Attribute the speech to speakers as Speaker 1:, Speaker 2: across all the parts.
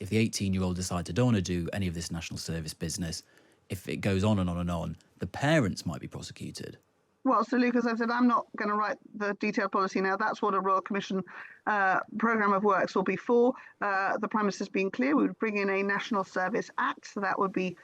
Speaker 1: if the 18-year-old decides, I don't want to do any of this national service business, if it goes on and on and on, the parents might be prosecuted.
Speaker 2: Well, so Luke, as I said, I'm not going to write the detailed policy now. That's what a Royal Commission programme of works will be for. The Prime Minister's been clear. We would bring in a National Service Act. So that would be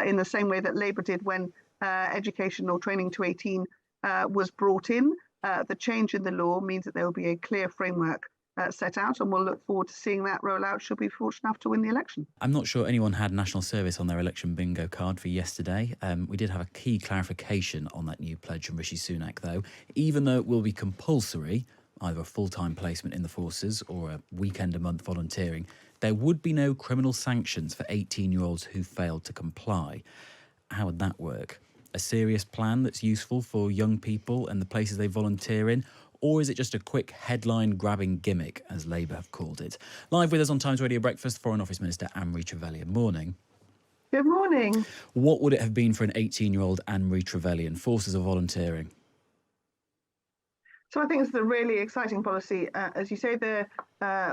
Speaker 2: in the same way that Labour did when education or training to 18 was brought in. The change in the law means that there will be a clear framework set out, and we'll look forward to seeing that roll out should we be fortunate enough to win the election.
Speaker 1: I'm not sure anyone had national service on their election bingo card for yesterday. We did have a key clarification on that new pledge from Rishi Sunak, though. Even though it will be compulsory, either a full-time placement in the forces or a weekend-a-month volunteering, there would be no criminal sanctions for 18-year-olds who failed to comply. How would that work? A serious plan that's useful for young people and the places they volunteer in? Or is it just a quick headline-grabbing gimmick, as Labour have called it? Live with us on Times Radio Breakfast, Foreign Office Minister Anne-Marie Trevelyan. Morning.
Speaker 2: Good morning.
Speaker 1: What would it have been for an 18-year-old Anne-Marie Trevelyan, forces or volunteering?
Speaker 2: So I think it's a really exciting policy. As you say, there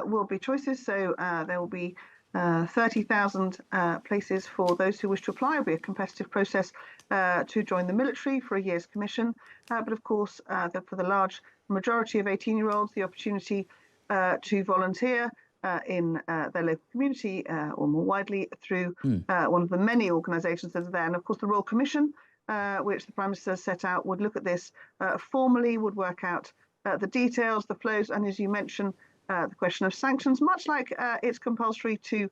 Speaker 2: will be choices. So there will be 30,000 places for those who wish to apply. It will be a competitive process to join the military for a year's commission. But of course, for the large majority of 18-year-olds, the opportunity to volunteer in their local community or more widely through one of the many organisations that are there. And of course, the Royal Commission, which the Prime Minister set out, would look at this formally, would work out the details, the flows, and as you mentioned, the question of sanctions, much like it's compulsory to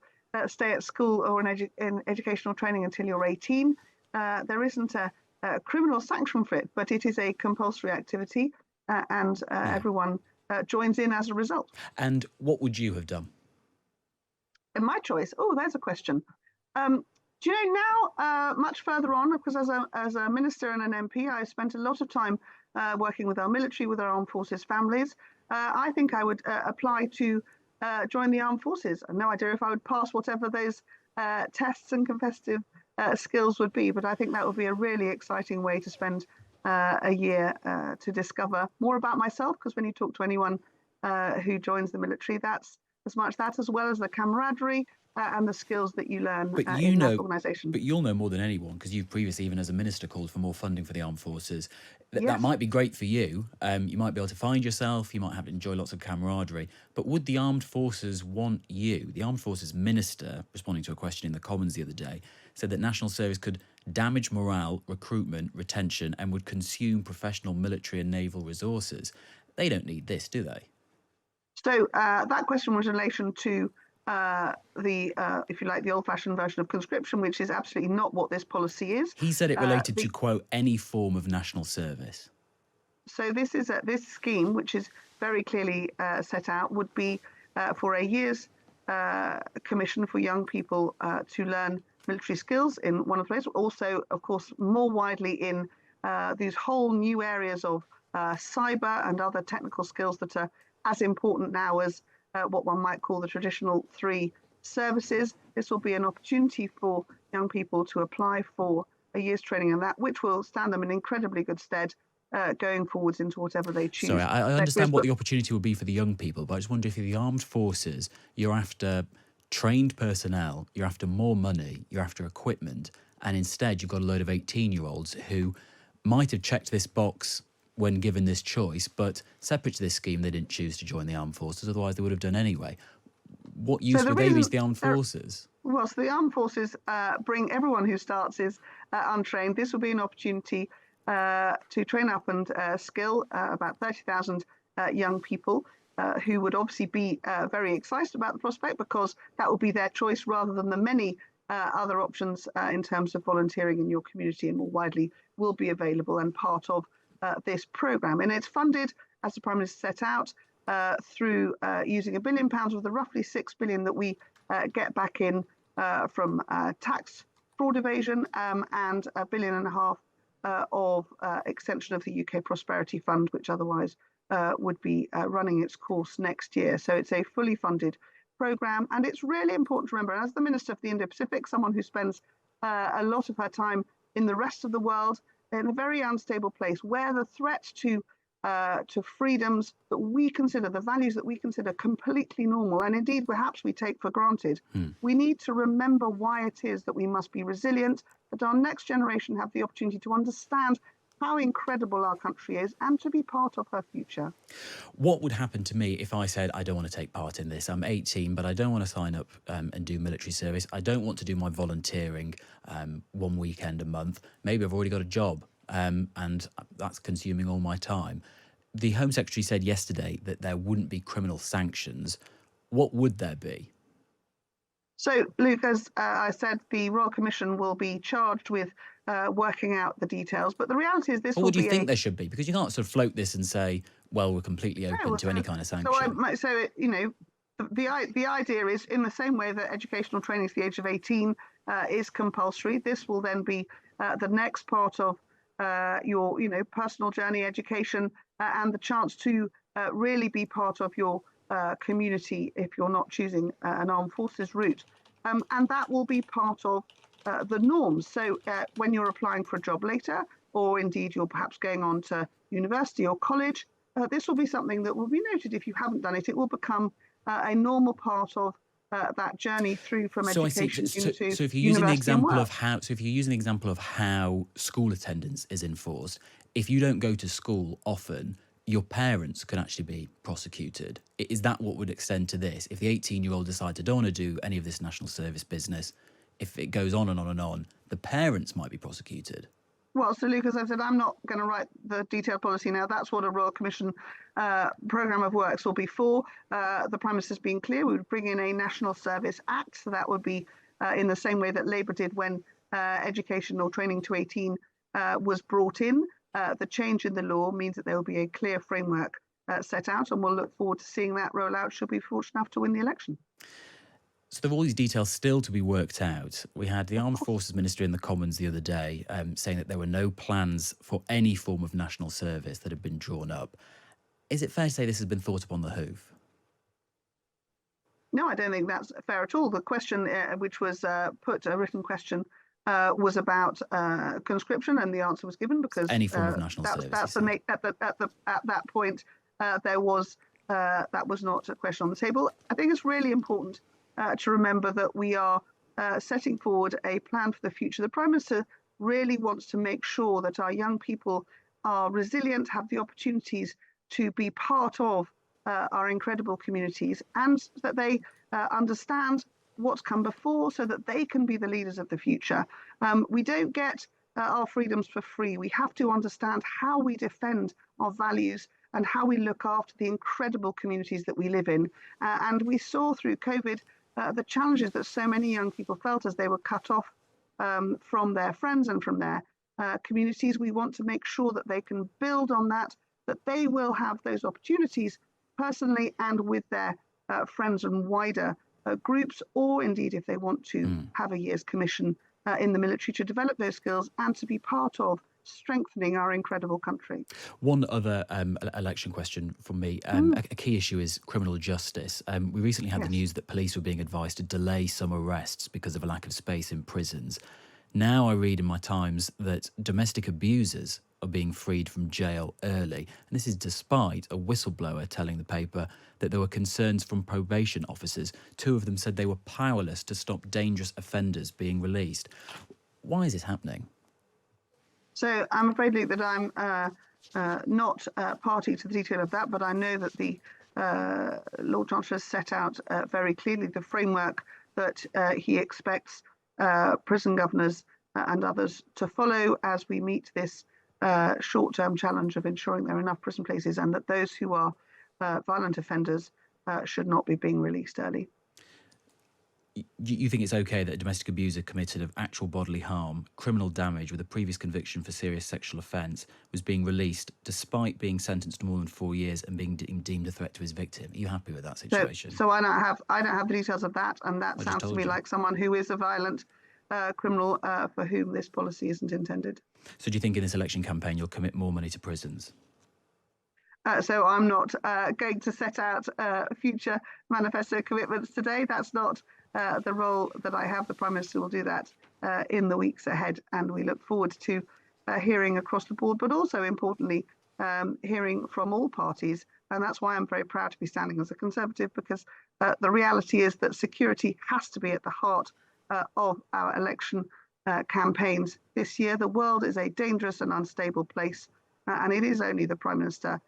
Speaker 2: stay at school or in educational training until you're 18. There isn't a criminal sanction for it, but it is a compulsory activity and everyone joins in as a result.
Speaker 1: And what would you have done?
Speaker 2: In my choice? Oh, there's a question. Do you know now, much further on, because as a minister and an MP, I spent a lot of time working with our military, with our armed forces families. I think I would apply to join the armed forces. I have no idea if I would pass whatever those tests and competitive skills would be, but I think that would be a really exciting way to spend a year to discover more about myself, because when you talk to anyone who joins the military, that's as much that as well as the camaraderie and the skills that you learn in that organisation.
Speaker 1: But you'll know more than anyone, because you've previously, even as a minister, called for more funding for the armed forces.
Speaker 2: Yes.
Speaker 1: That might be great for you. You might be able to find yourself. You might have to enjoy lots of camaraderie. But would the armed forces want you? The armed forces minister, responding to a question in the Commons the other day, said that national service could damage morale, recruitment, retention, and would consume professional military and naval resources. They don't need this, do they?
Speaker 2: So that question was in relation to if you like, the old-fashioned version of conscription, which is absolutely not what this policy is.
Speaker 1: He said it related to, quote, any form of national service.
Speaker 2: So this scheme, which is very clearly set out, would be for a year's commission for young people to learn military skills in one of the places. Also, of course, more widely in these whole new areas of cyber and other technical skills that are as important now as what one might call the traditional 3 services. This will be an opportunity for young people to apply for a year's training in that, which will stand them in incredibly good stead going forwards into whatever they choose.
Speaker 1: Sorry, I understand what the opportunity will be for the young people, but I just wonder if the armed forces, you're after trained personnel, you're after more money, you're after equipment, and instead you've got a load of 18-year-olds who might have checked this box when given this choice, but separate to this scheme, they didn't choose to join the armed forces, otherwise they would have done anyway. What use would they be to the armed forces?
Speaker 2: Well, so the armed forces bring everyone who starts is untrained. This will be an opportunity to train up and skill about 30,000 young people who would obviously be very excited about the prospect, because that will be their choice rather than the many other options in terms of volunteering in your community and more widely will be available and part of this programme. And it's funded, as the Prime Minister set out, through using £1 billion of the roughly £6 billion that we get back in from tax fraud evasion and £1.5 billion of extension of the UK Prosperity Fund, which otherwise would be running its course next year. So it's a fully funded programme, and it's really important to remember, as the Minister for the Indo-Pacific, someone who spends a lot of her time in the rest of the world, in a very unstable place where the threat to to freedoms that we consider, the values that we consider completely normal, and indeed perhaps we take for granted. We need to remember why it is that we must be resilient, that our next generation have the opportunity to understand how incredible our country is and to be part of her future.
Speaker 1: What would happen to me if I said, I don't want to take part in this? I'm 18, but I don't want to sign up and do military service. I don't want to do my volunteering one weekend a month. Maybe I've already got a job and that's consuming all my time. The Home Secretary said yesterday that there wouldn't be criminal sanctions. What would there be?
Speaker 2: So, Luke, as I said, the Royal Commission will be charged with working out the details. But the reality is this will be.
Speaker 1: What do you think there should be? Because you can't sort of float this and say, well, we're completely open to any kind of sanction.
Speaker 2: The idea is, in the same way that educational training to the age of 18 is compulsory, this will then be the next part of your personal journey, education, and the chance to really be part of your community if you're not choosing an armed forces route. And that will be part of the norms. So when you're applying for a job later, or indeed you're perhaps going on to university or college, this will be something that will be noted. If you haven't done it, it will become a normal part of that journey through from education into
Speaker 1: so if you're using the example
Speaker 2: of
Speaker 1: how school attendance is enforced, if you don't go to school often, your parents can actually be prosecuted. Is that what would extend to this? If the 18-year-old decides I don't want to do any of this national service business, if it goes on and on and on, the parents might be prosecuted.
Speaker 2: Well, so Luke, as I've said, I'm not going to write the detailed policy now. That's what a Royal Commission programme of works will be for. The Prime Minister's been clear. We would bring in a National Service Act. So that would be in the same way that Labour did when education or training to 18 was brought in. The change in the law means that there will be a clear framework set out, and we'll look forward to seeing that roll out should we be fortunate enough to win the election.
Speaker 1: So there are all these details still to be worked out. We had the Armed Forces Minister in the Commons the other day saying that there were no plans for any form of national service that had been drawn up. Is it fair to say this has been thought up on the hoof?
Speaker 2: No, I don't think that's fair at all. The question, which was put, a written question, was about conscription, and the answer was given because
Speaker 1: any form of national service.
Speaker 2: At that point, that was not a question on the table. I think it's really important to remember that we are setting forward a plan for the future. The Prime Minister really wants to make sure that our young people are resilient, have the opportunities to be part of our incredible communities, and that they understand what's come before so that they can be the leaders of the future. We don't get our freedoms for free. We have to understand how we defend our values and how we look after the incredible communities that we live in. And we saw through COVID the challenges that so many young people felt as they were cut off from their friends and from their communities. We want to make sure that they can build on that they will have those opportunities personally and with their friends and wider groups, or indeed if they want to have a year's commission in the military to develop those skills and to be part of strengthening our incredible country.
Speaker 1: One other election question from me. A key issue is criminal justice. We recently had the news that police were being advised to delay some arrests because of a lack of space in prisons. Now I read in my Times that domestic abusers are being freed from jail early. And this is despite a whistleblower telling the paper that there were concerns from probation officers. Two of them said they were powerless to stop dangerous offenders being released. Why is this happening?
Speaker 2: So I'm afraid, Luke, that I'm not party to the detail of that, but I know that the Lord Chancellor has set out very clearly the framework that he expects prison governors and others to follow as we meet this short-term challenge of ensuring there are enough prison places, and that those who are violent offenders should not be being released early.
Speaker 1: You think it's okay that a domestic abuser committed of actual bodily harm, criminal damage with a previous conviction for serious sexual offence was being released despite being sentenced to more than 4 years and being deemed a threat to his victim? Are you happy with that situation?
Speaker 2: So I don't have the details of that, and that sounds to me like someone who is a violent criminal for whom this policy isn't intended.
Speaker 1: So do you think in this election campaign you'll commit more money to prisons?
Speaker 2: So I'm not going to set out future manifesto commitments today. That's not the role that I have. The Prime Minister will do that in the weeks ahead, and we look forward to hearing across the board, but also importantly hearing from all parties. And that's why I'm very proud to be standing as a Conservative, because the reality is that security has to be at the heart of our election campaigns this year. The world is a dangerous and unstable place, and it is only the Prime Minister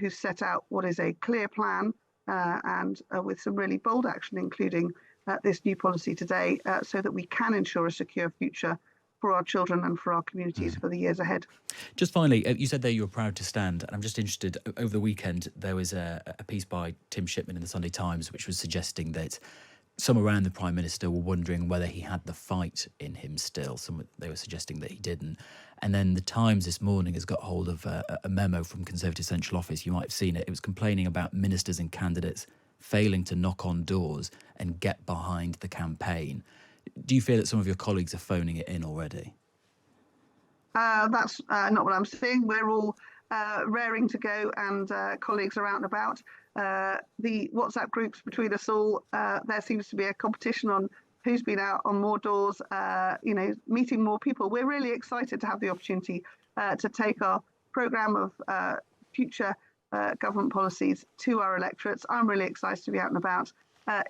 Speaker 2: who set out what is a clear plan and with some really bold action, including this new policy today, so that we can ensure a secure future for our children and for our communities for the years ahead.
Speaker 1: Just finally, you said there you were proud to stand, and I'm just interested, over the weekend there was a piece by Tim Shipman in the Sunday Times which was suggesting that some around the Prime Minister were wondering whether he had the fight in him still. They were suggesting that he didn't. And then the Times this morning has got hold of a memo from Conservative Central Office. You might have seen it. It was complaining about ministers and candidates failing to knock on doors and get behind the campaign. Do you fear that some of your colleagues are phoning it in already?
Speaker 2: That's not what I'm saying. We're all raring to go, and colleagues are out and about. The WhatsApp groups between us all, there seems to be a competition on who's been out on more doors, meeting more people. We're really excited to have the opportunity to take our programme of future government policies to our electorates. I'm really excited to be out and about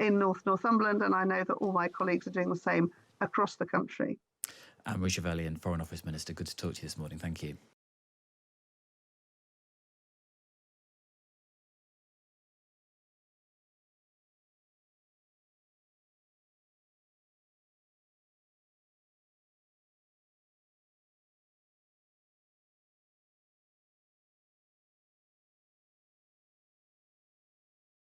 Speaker 2: in Northumberland, and I know that all my colleagues are doing the same across the country.
Speaker 1: Anne-Marie Trevelyan, Foreign Office Minister, good to talk to you this morning. Thank you.